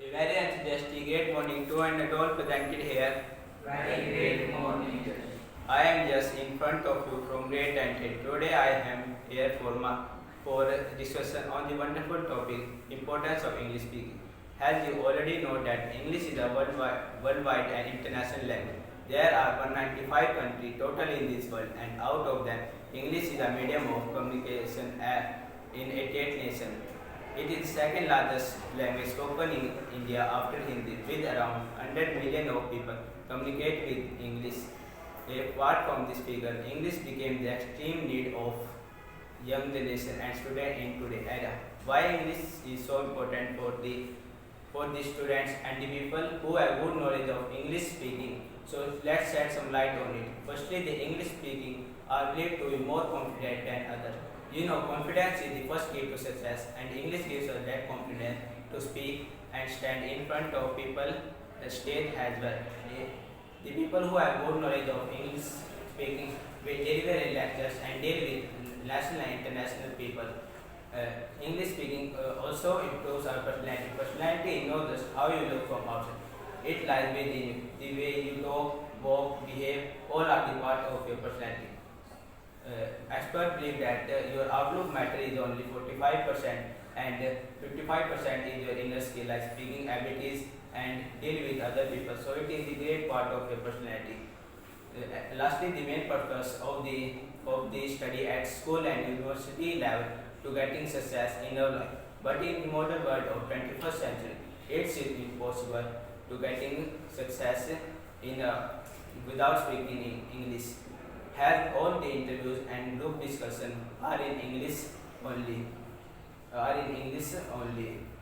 A very enthusiastic great morning to and all presented here. Very great morning. I am just in front of you from great and today I am here for discussion on the wonderful topic importance of English speaking. As you already know that English is a worldwide and international language. There are 195 countries total in this world and out of them English is a medium of communication in 88 nations. It is the second largest language spoken in India after Hindi, with around 100 million of people communicate with English. Apart from this figure, English became the extreme need of young generation and students in today's era. Why English is so important for the students and the people who have good knowledge of English speaking. So let's shed some light on it. Firstly, the English speaking are believed to be more confident than others. You know, confidence is the first key to success, and English gives us that confidence to speak and stand in front of people, the stage as well. The people who have good knowledge of English speaking will deliver in lectures and deal with national and international people. English speaking also improves our personality. Personality is not just how you look from outside. It lies within you. The way you talk, walk, behave, all are the part of your personality. Experts believe that your outlook matter is only 45% and 55% is your inner skill like speaking abilities and deal with other people. So it is the great part of your personality. Lastly, the main purpose of the study at school and university level to getting success in our life. But in the modern world of 21st century, it's impossible to getting success without speaking in English. Have all the interviews and group discussion are in English only.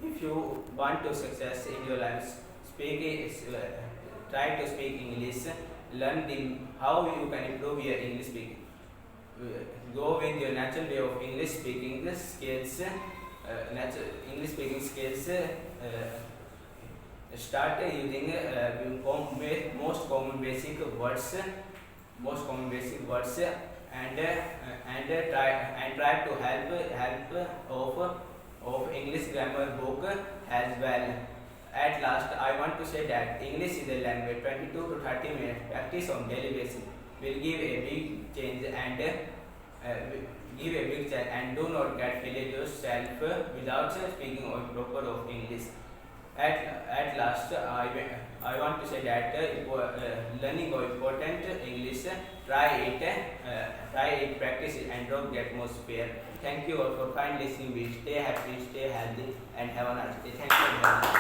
If you want to success in your life, try to speak English. Learn how you can improve your English speaking. Go with your natural way of English speaking skills. Start using most common basic words and try to help of English grammar book as well. At last, I want to say that English is a language. 22 to 30 minutes practice on daily basis will give a big change and do not get failure yourself without speaking or proper of English. At last, I want to say that learning of important English, try it, practice it, and don't get more spare. Thank you all for kind listening. Stay happy, stay healthy, and have a nice day. Thank you very much.